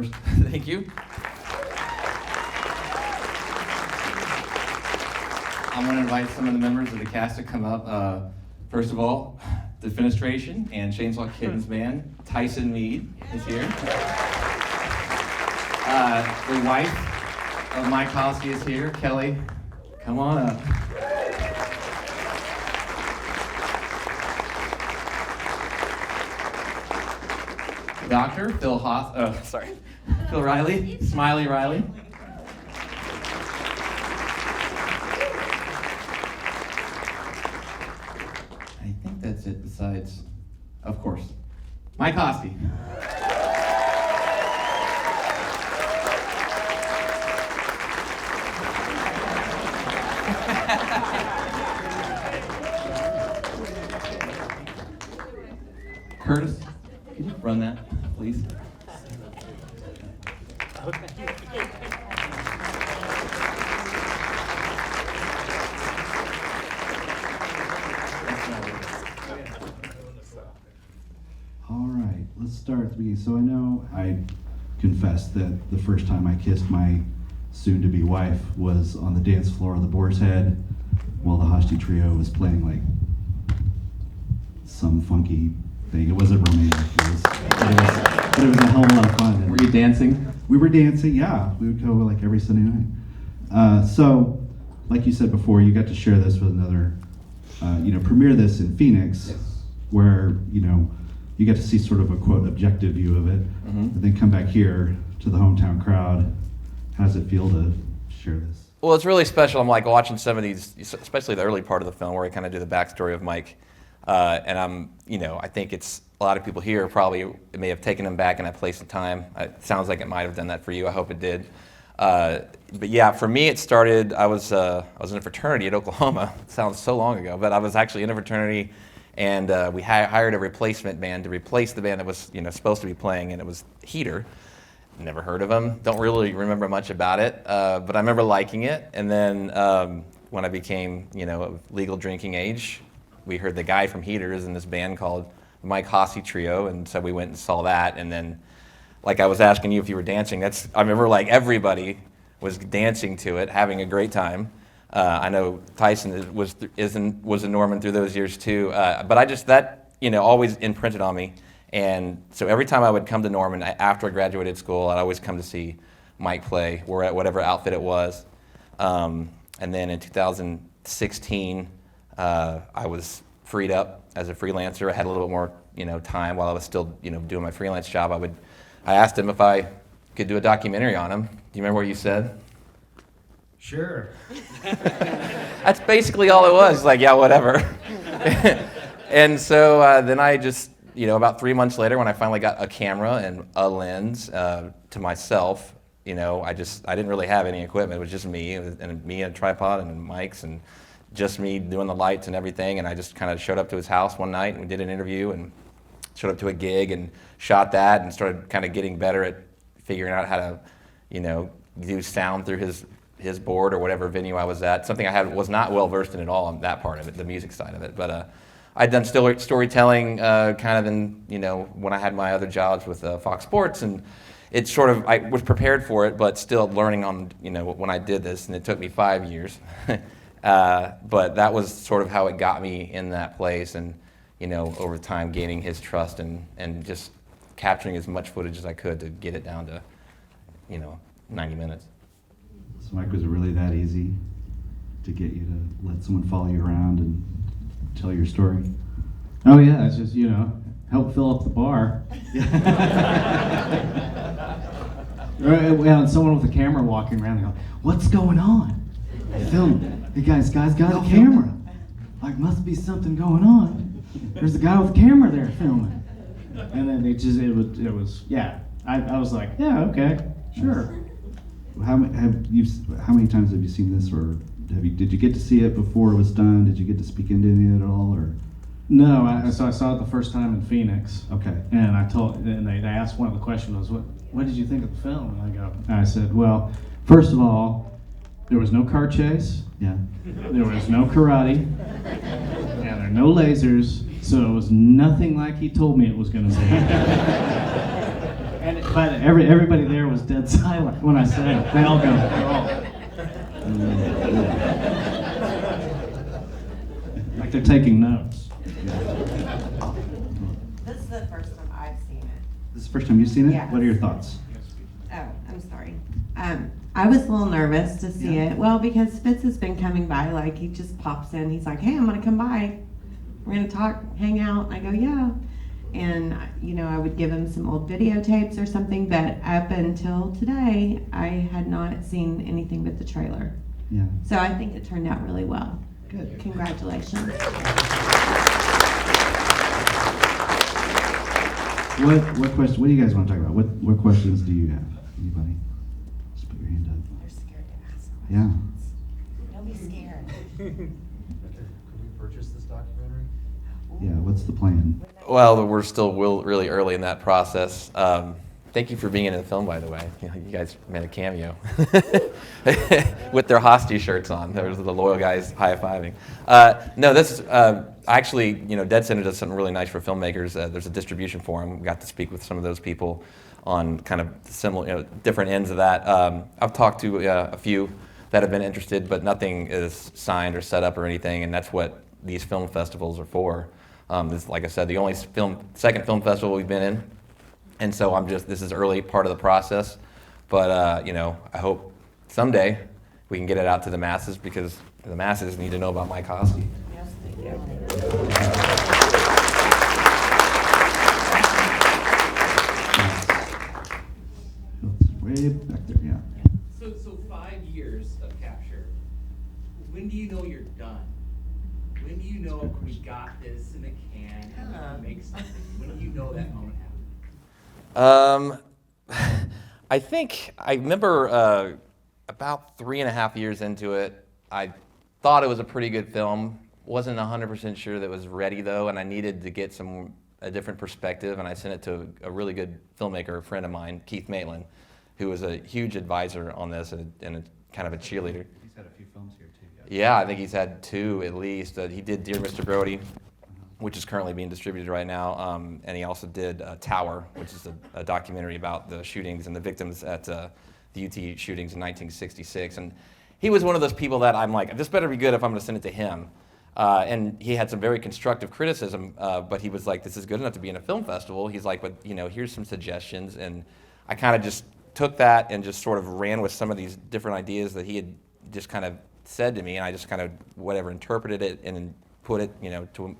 first. Thank you. I'm going to invite some of the members of the cast to come up. First of all, the Defenestration and Chainsaw Kittens band. Tyson Mead is here. The wife of Mike Hosty is here. Kelly, come on up. Doctor Phil Riley, Smiley Riley. I think that's it. Besides, of course, Mike Hosty. Curtis, can you run that, please? All right, let's start at the beginning. So I know I confessed that the first time I kissed my soon-to-be wife was on the dance floor of the Boar's Head while the Hosty Trio was playing like some funky thing. It wasn't romantic. But it was a hell of a lot of fun. Were you dancing? We were dancing, yeah. We would go like every Sunday night. So, like you said before, you got to share this with another, premiere this in Phoenix, Yes. where, you get to see sort of a, quote, objective view of it, and then come back here to the hometown crowd. How does it feel to share this? Well, it's really special. I'm like watching some of these, especially the early part of the film where I kind of do the backstory of Mike. And I think it's a lot of people here probably it may have taken them back in that place and time. It sounds like it might have done that for you. I hope it did. But yeah, for me, it started. I was in a fraternity at Oklahoma. It sounds so long ago, but I was actually in a fraternity, and we hired a replacement band to replace the band that was supposed to be playing, and it was Heater. Never heard of them. Don't really remember much about it, but I remember liking it. And then when I became of legal drinking age, we heard the guy from Heater is in this band called Mike Hosty Trio, and so we went and saw that. And then, like I was asking you if you were dancing, I remember like everybody was dancing to it, having a great time. I know Tyson was in Norman through those years too, but that always imprinted on me. And so every time I would come to Norman after I graduated school, I'd always come to see Mike play, or at whatever outfit it was. And then in 2016. I was freed up as a freelancer. I had a little bit more, time while I was still, doing my freelance job. I asked him if I could do a documentary on him. Do you remember what you said? Sure. That's basically all it was. Like, yeah, whatever. And so then I just, about 3 months later, when I finally got a camera and a lens to myself, I didn't really have any equipment. It was just me, and me and a tripod and mics and just me doing the lights and everything, and I just kind of showed up to his house one night and we did an interview and showed up to a gig and shot that and started kind of getting better at figuring out how to, do sound through his board or whatever venue I was at. Something I was not well versed in at all on that part of it, the music side of it. But I'd done storytelling kind of in, when I had my other jobs with Fox Sports, and it sort of, I was prepared for it, but still learning on, when I did this, and it took me 5 years. But that was sort of how it got me in that place, and over time gaining his trust and just capturing as much footage as I could to get it down to 90 minutes. So Mike, was it really that easy to get you to let someone follow you around and tell your story? Oh yeah, it's just help fill up the bar. Well, and someone with a camera walking around, they go, "What's going on?" Film. The guy's got a camera. Like, must be something going on. There's a guy with a camera there filming. And then it was yeah. I was like, yeah, okay, sure. How many times have you seen this, or did you get to see it before it was done? Did you get to speak into any of it at all, or? No, so I saw it the first time in Phoenix. Okay. And they asked, one of the questions was, what did you think of the film? And I said, well, first of all, there was no car chase. Yeah. There was no karate. And there are no lasers. So it was nothing like he told me it was going to be. But everybody there was dead silent when I said it. They all go, like they're taking notes. This is the first time I've seen it. This is the first time you've seen it? Yes. What are your thoughts? Oh, I'm sorry. I was a little nervous to see Yeah. it. Well, because Fitz has been coming by, like he just pops in. He's like, "Hey, I'm gonna come by. We're gonna talk, hang out." And I go, "Yeah." And I would give him some old videotapes or something. But up until today, I had not seen anything but the trailer. Yeah. So I think it turned out really well. Good. Congratulations. What question? What do you guys want to talk about? What questions do you have? Anybody? Just put your hand up. They're scared to ask Yeah. questions. Don't be scared. Could we purchase this documentary? Yeah. What's the plan? Well, we're still really early in that process. Thank you for being in the film, by the way. You guys made a cameo with their Hosty shirts on. There's the loyal guys high-fiving. No, this is actually, deadCenter does something really nice for filmmakers. There's a distribution forum. We got to speak with some of those people on kind of similar, different ends of that. I've talked to a few that have been interested, but nothing is signed or set up or anything, and that's what these film festivals are for. This, like I said, the only second film festival we've been in. And so this is early part of the process, but I hope someday we can get it out to the masses because the masses need to know about Mike Hosty. Yes, they do. It's way back there. Yeah. So 5 years of capture. When do you know you're done? When do you know we got this in the can and we can make something? When do you know that moment happened? I think I remember about 3.5 years into it, I thought it was a pretty good film. Wasn't 100% sure that it was ready though, and I needed to get a different perspective, and I sent it to a really good filmmaker, a friend of mine, Keith Maitland, who was a huge advisor on this and a kind of a cheerleader. He's had a few films here too. Yeah, I think he's had 2 at least. He did Dear Mr. Brody, which is currently being distributed right now, and he also did Tower, which is a documentary about the shootings and the victims at the UT shootings in 1966. And he was one of those people that I'm like, this better be good if I'm going to send it to him. And he had some very constructive criticism, but he was like, this is good enough to be in a film festival. He's like, but here's some suggestions. And I kind of just took that and just sort of ran with some of these different ideas that he had just kind of said to me, and I just kind of interpreted it and put it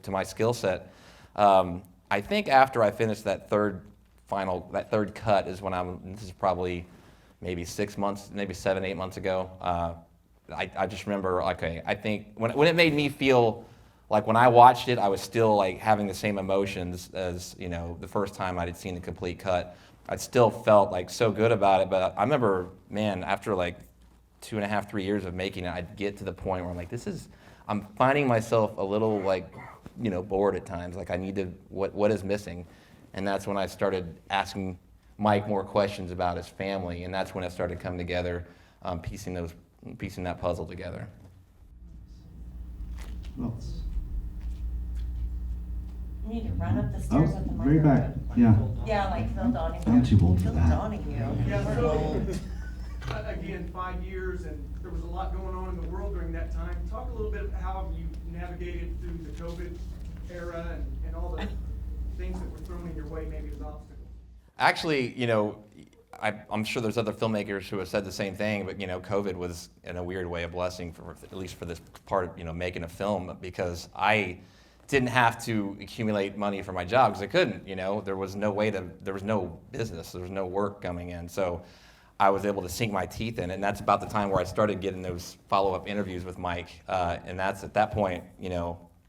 to my skill set. I think after I finished that third cut is when this is probably maybe 6 months, maybe 7-8 months ago. I just remember, okay, I think when it made me feel like when I watched it, I was still like having the same emotions as the first time I had seen the complete cut. I still felt like so good about it, but I remember, man, after like 2.5, 3 years of making it, I'd get to the point where I'm like, I'm finding myself a little like, bored at times. Like I need to, what is missing? And that's when I started asking Mike more questions about his family, and that's when it started coming together, piecing that puzzle together. Who else? You need to run up the stairs with the Very back. Yeah. Yeah, like Phil Donahue. I'm too old for Phil that. Donahue. Yeah, so, again, 5 years, and there was a lot going on in the world during that time. Talk a little bit about how you navigated through the COVID era and all the things that were thrown in your way, maybe as obstacles. Actually, I'm sure there's other filmmakers who have said the same thing, but COVID was in a weird way a blessing for at least for this part of making a film, because I didn't have to accumulate money for my job because I couldn't. There was no business, there was no work coming in, so I was able to sink my teeth in it, and that's about the time where I started getting those follow-up interviews with Mike, and that's at that point,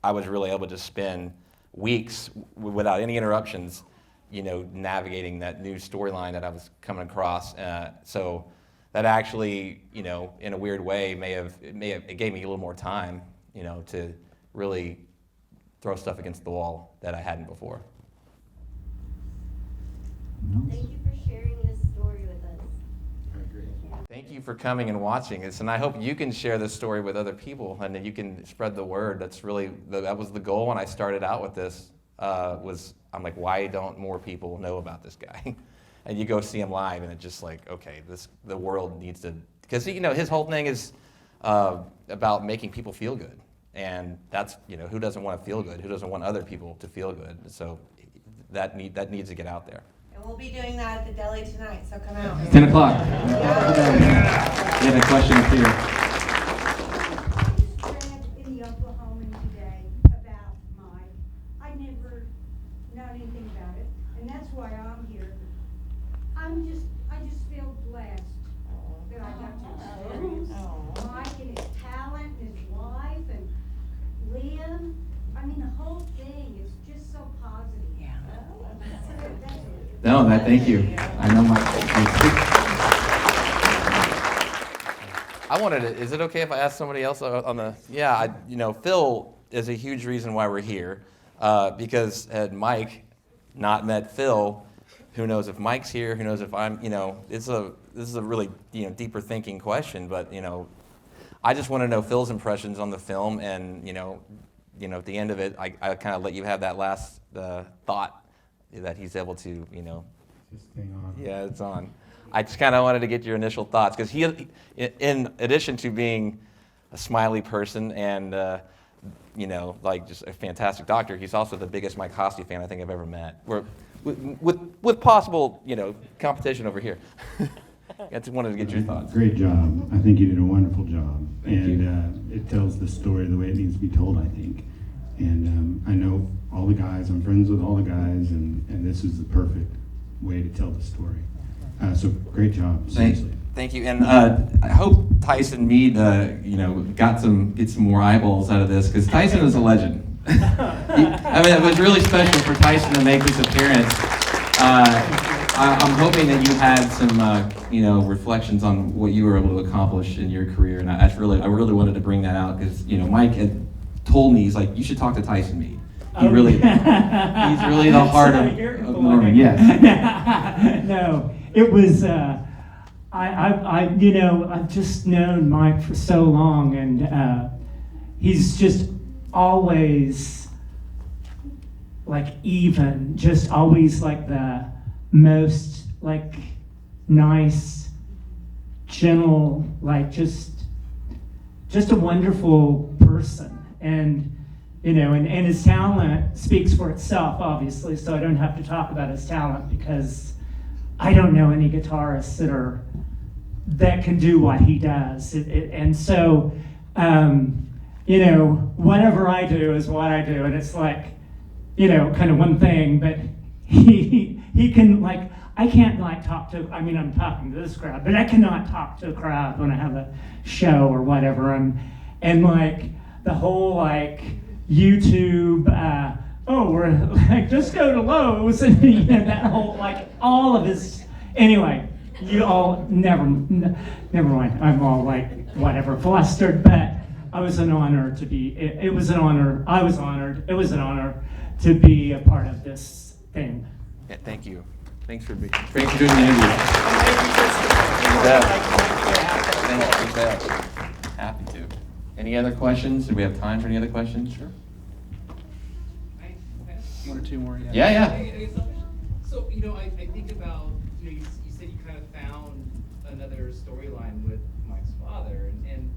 I was really able to spend weeks without any interruptions, navigating that new storyline that I was coming across. So that actually, in a weird way, it gave me a little more time, to really throw stuff against the wall that I hadn't before. Thank you for sharing this story with us. Thank you for coming and watching this, and I hope you can share this story with other people, and that you can spread the word. That was the goal when I started out with this. I'm like, why don't more people know about this guy? and you go see him live, and it's just like, okay, the world needs to, because his whole thing is about making people feel good, and that's who doesn't want to feel good? Who doesn't want other people to feel good? So that needs to get out there. And we'll be doing that at the deli tonight, so come out. 10 o'clock. Yeah. You have a question up here. I just read in the Oklahoman today about Mike. I never known anything about it, and that's why I'm here. I just feel blessed that I got to experience Mike and his talent and his life and Liam. I mean, the whole thing is just so positive. Yeah. So that's it. No, thank you. I know Mike. I wanted to, is it okay if I ask somebody else on the, yeah, Phil is a huge reason why we're here, because had Mike not met Phil, who knows if Mike's here, who knows if I'm, this is a really, deeper thinking question, but, I just want to know Phil's impressions on the film, and, at the end of it, I kind of let you have that last thought that he's able to, This thing on. Yeah, it's on. I just kind of wanted to get your initial thoughts, because he, in addition to being a smiley person and, just a fantastic doctor, he's also the biggest Mike Hosty fan I think I've ever met. With possible, competition over here. I just wanted to get your thoughts. Great job. I think you did a wonderful job. Thank you. And it tells the story the way it needs to be told, I think. And I know all the guys, I'm friends with all the guys, and this is the perfect way to tell the story. So great job, seriously. Thank you, and I hope Tyson Mead, get some more eyeballs out of this, because Tyson is a legend. It was really special for Tyson to make this appearance. I'm hoping that you had some, reflections on what you were able to accomplish in your career, and I really wanted to bring that out, because Mike had told me, he's like, you should talk to Tyson Mead. He's really the heart of Norman. Yes. No, it was. I've just known Mike for so long, and he's just always just always like the most nice, gentle, just a wonderful person, and and his talent speaks for itself, obviously, so I don't have to talk about his talent, because I don't know any guitarists that can do what he does. And so, whatever I do is what I do, and it's kind of one thing, but he can, I can't talk to, I'm talking to this crowd, but I cannot talk to a crowd when I have a show or whatever, and the whole YouTube, we're just go to Lowe's, and that whole all of his. Anyway, you all never mind. I'm all whatever flustered, but it was an honor to be. It was an honor. I was honored. It was an honor to be a part of this thing. Yeah, thank you. Thanks for doing the interview. Thank you. Happy to. Any other questions? Do we have time for any other questions? Sure. One or two more, yeah. Yeah. So, I think about, you said you kind of found another storyline with Mike's father, and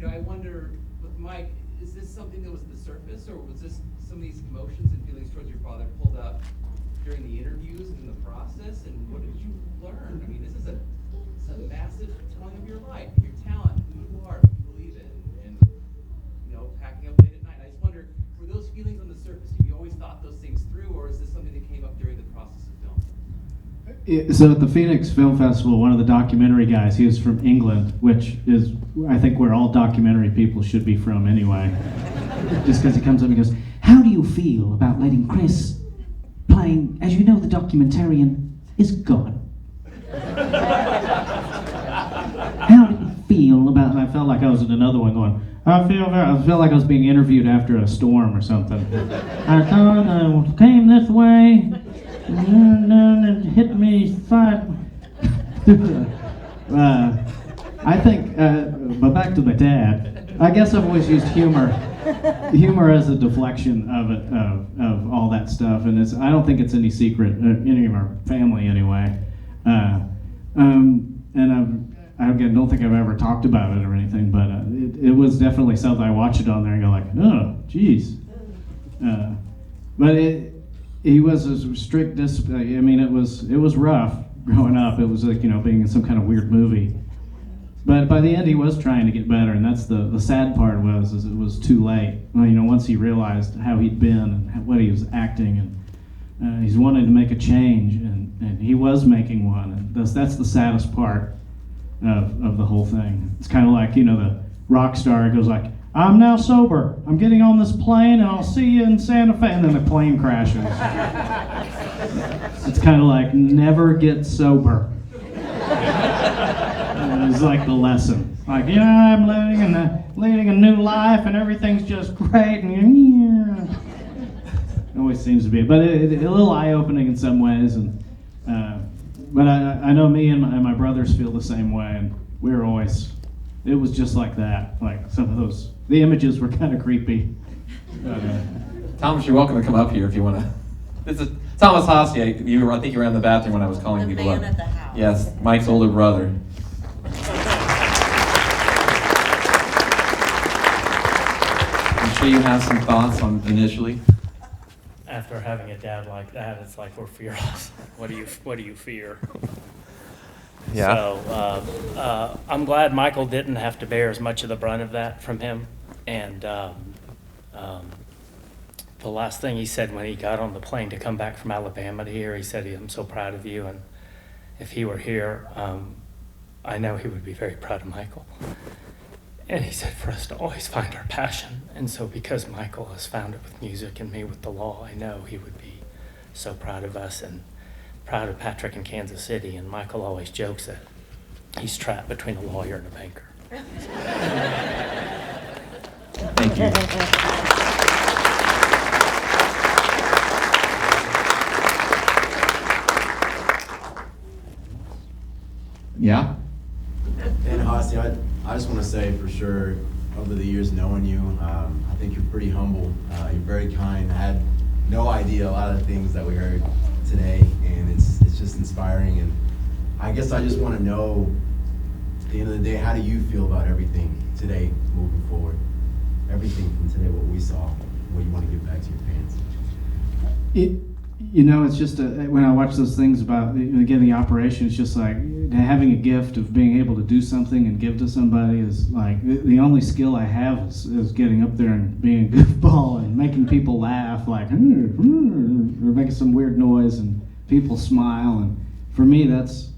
I wonder, with Mike, is this something that was at the surface, or was this some of these emotions and feelings towards your father pulled up during the interviews and in the process, and what did you learn? This is a massive telling of your life, your talent, who you are, who you believe in, and, packing up late at night. I just wonder, were those feelings on the surface? Have you always thought those things through, or is this something that came up during the process of film? So at the Phoenix Film Festival, one of the documentary guys, he was from England, which is, I think, where all documentary people should be from anyway. Just because he comes up and goes, "How do you feel about letting Chris playing, as you know, the documentarian is God? How do you feel about," and I felt like I was in another one going, I feel like I was being interviewed after a storm or something. I thought I came this way, and it hit me side. I think, but back to my dad. I guess I've always used humor as a deflection of all that stuff, and I don't think it's any secret, any of our family anyway. And I again, don't think I've ever talked about it or anything, but it was definitely something. I watch it on there and go like, oh, geez. But he was a strict discipline. I mean, it was rough growing up. It was like, being in some kind of weird movie. But by the end, he was trying to get better, and that's the sad part is it was too late. Well, once he realized how he'd been and what he was acting, and he's wanting to make a change, and he was making one. And that's the saddest part of the whole thing. It's kind of like, the rock star goes like, I'm now sober. I'm getting on this plane, and I'll see you in Santa Fe. And then the plane crashes. It's kind of like, never get sober. It's like the lesson. Like, I'm leading a new life, and everything's just great. And it always seems to be. But a little eye-opening in some ways. And but I know me and my brothers feel the same way. And we're always, it was just like that. Like some of those, the images were kind of creepy. Thomas, you're welcome to come up here if you want to. This is Thomas Hosty. I think you were in the bathroom when I was calling The people man up. at the house. Yes, Mike's older brother. I'm sure you have some thoughts on initially. After having a dad like that, it's like we're fearless. What do you fear? Yeah. So I'm glad Michael didn't have to bear as much of the brunt of that from him. And the last thing he said when he got on the plane to come back from Alabama to here, he said, I'm so proud of you. And if he were here, I know he would be very proud of Michael. And he said for us to always find our passion. And so because Michael has found it with music and me with the law, I know he would be so proud of us and proud of Patrick in Kansas City. And Michael always jokes that he's trapped between a lawyer and a banker. Thank you. Yeah? And Hosty, I just want to say for sure, over the years knowing you, I think you're pretty humble. You're very kind. I had no idea a lot of the things that we heard today, and it's just inspiring. And I guess I just want to know, at the end of the day, how do you feel about everything today moving forward? Everything from today, what we saw, what you want to give back to your fans? It's just when I watch those things about again the operation, it's just like having a gift of being able to do something and give to somebody is like the only skill I have is getting up there and being a goofball and making people laugh, like or making some weird noise and people smile. And for me, that's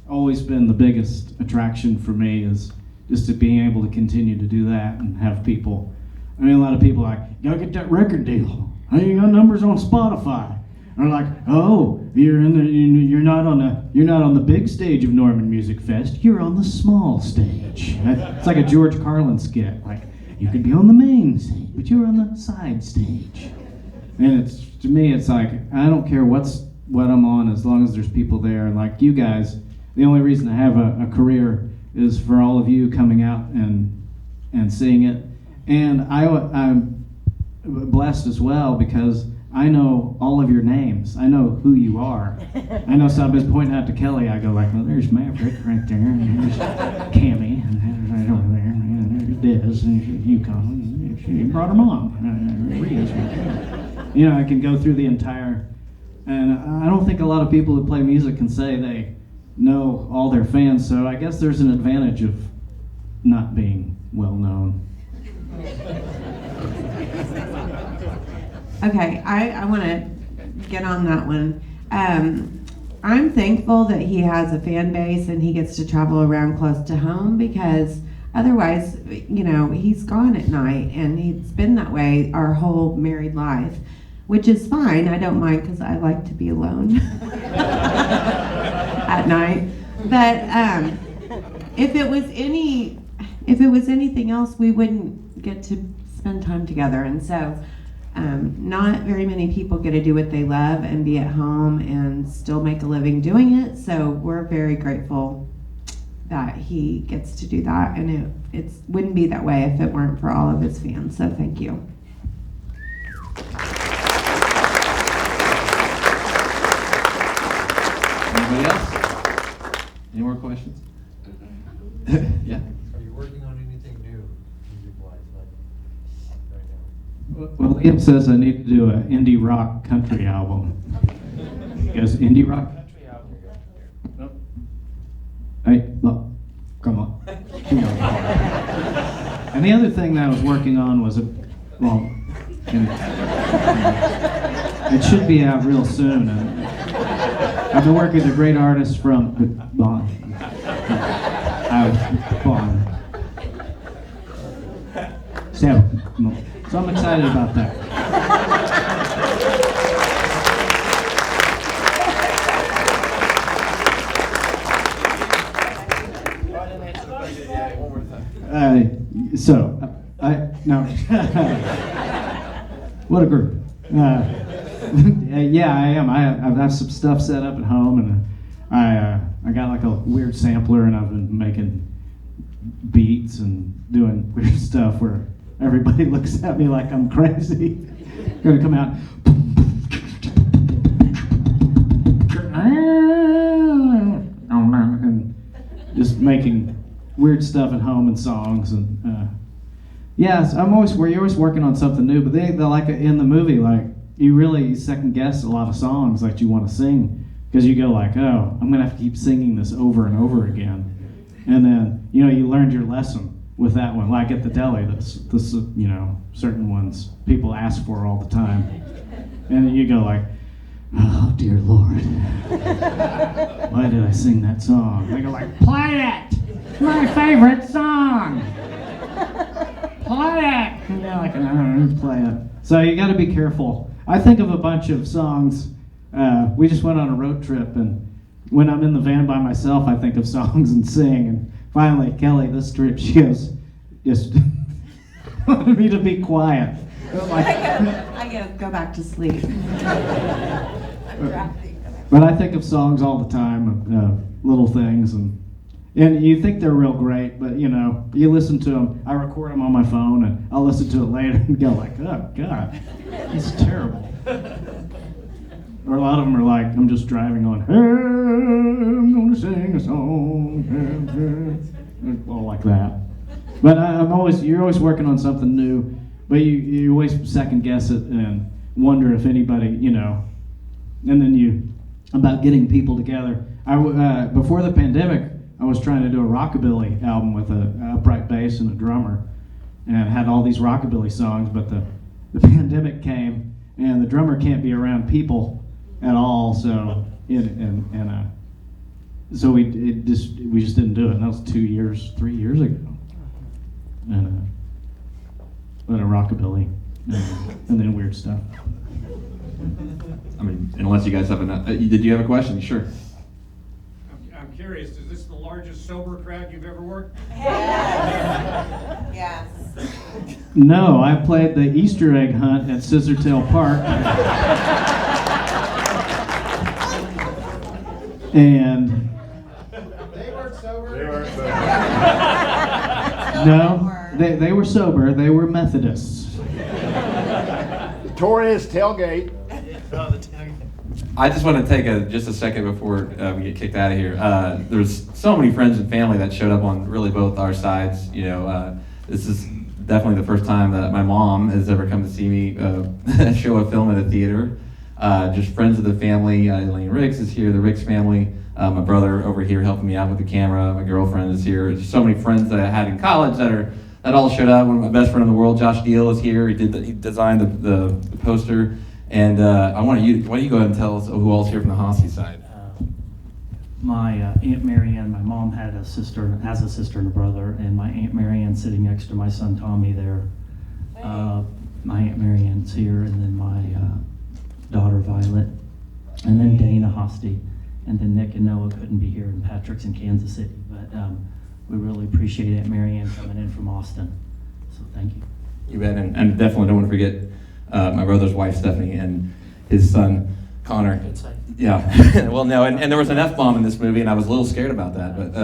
always been the biggest attraction for me, is just to being able to continue to do that and have people. I mean, a lot of people are like, gotta get that record deal. Hey, you got numbers on Spotify. Or like, oh, you're not on the big stage of Norman Music Fest. You're on the small stage. It's like a George Carlin skit. Like, you could be on the main stage, but you're on the side stage. And to me, it's like I don't care what I'm on as long as there's people there. And like you guys, the only reason I have a career is for all of you coming out and seeing it. And I'm blessed as well because I know all of your names. I know who you are. I know somebody's pointing out to Kelly. I go like, well, there's Maverick right there, and there's Cammy, and there's right over there, and there's Diz, and Yukon. She brought her mom. Rita's right there. I can go through the entire, and I don't think a lot of people who play music can say they know all their fans, so I guess there's an advantage of not being well known. Okay, I want to get on that one. I'm thankful that he has a fan base and he gets to travel around close to home, because otherwise, he's gone at night, and he's been that way our whole married life, which is fine. I don't mind because I like to be alone at night. But if it was anything else, we wouldn't get to spend time together, and so. Not very many people get to do what they love and be at home and still make a living doing it. So we're very grateful that he gets to do that, and it wouldn't be that way if it weren't for all of his fans. So thank you. Anybody else? Any more questions? Yeah. Are you working on anything new, music-wise, like right now? Well, Liam says I need to do an indie rock country album. He goes, indie rock country album? Nope. Hey, look, come on. And the other thing that I was working on was it should be out real soon. I've been working with a great artist from Bond. So I'm excited about that. No. What a group. Yeah, I am. I have some stuff set up at home, and I got like a weird sampler, and I've been making beats and doing weird stuff where everybody looks at me like I'm crazy. Gonna come out. And just making weird stuff at home and songs and yes, you're always working on something new, but they like in the movie, like you really second guess a lot of songs that you want to sing because you go like, oh, I'm gonna have to keep singing this over and over again, and then you learned your lesson with that one, like at the deli. This certain ones people ask for all the time, and then you go like, oh dear Lord, why did I sing that song? They go like, play it, it's my favorite song. Play it! Yeah, like, I don't know, play it. So you got to be careful. I think of a bunch of songs. We just went on a road trip, and when I'm in the van by myself, I think of songs and sing. And finally, Kelly, this trip, she goes, just wanted me to be quiet. I gotta go back to sleep. But I think of songs all the time, little things, and you think they're real great, but you listen to them. I record them on my phone, and I'll listen to it later and go like, oh God, this is terrible. Or a lot of them are like, I'm just driving on, hey, I'm gonna sing a song, all like that. But you're always working on something new, but you always second guess it and wonder if anybody, and then about getting people together. Before the pandemic, I was trying to do a rockabilly album with an upright bass and a drummer, and had all these rockabilly songs, but the pandemic came, and the drummer can't be around people at all, so so we just didn't do it, and that was 3 years ago, and a rockabilly, and then weird stuff. I mean, unless you guys have enough. Did you have a question? Sure. I'm curious, is this the largest sober crowd you've ever worked? Yes. No, I played the Easter egg hunt at Scissortail Park. And They weren't sober. no, they were sober. They were Methodists. Torres tailgate. I just want to take just a second before we get kicked out of here. There's so many friends and family that showed up on really both our sides. This is definitely the first time that my mom has ever come to see me show a film at a theater. Just friends of the family. Elaine Ricks is here, the Ricks family. My brother over here helping me out with the camera. My girlfriend is here. Just so many friends that I had in college that all showed up. One of my best friend in the world, Josh Deal, is here. He designed the poster. And why don't you go ahead and tell us who all's here from the Hosty side? My Aunt Marianne, my mom has a sister and a brother, and my Aunt Marianne sitting next to my son Tommy there. My Aunt Marianne's here, and then my daughter Violet, and then Dana Hosty, and then Nick and Noah couldn't be here, and Patrick's in Kansas City. But we really appreciate Aunt Marianne coming in from Austin. So thank you. You bet, and definitely don't want to forget my brother's wife Stephanie and his son Connor. Yeah, well, no, and there was an F-bomb in this movie, and I was a little scared about that, but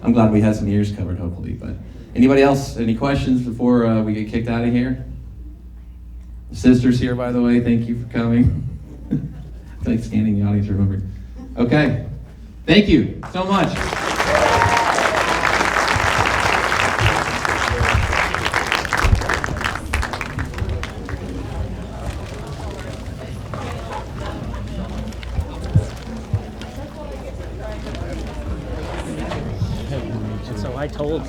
I'm glad we had some ears covered, hopefully. But anybody else, any questions before we get kicked out of here? The sister's here, by the way. Thank you for coming. Thanks, scanning the audience, remember. Okay, Thank you so much. So I told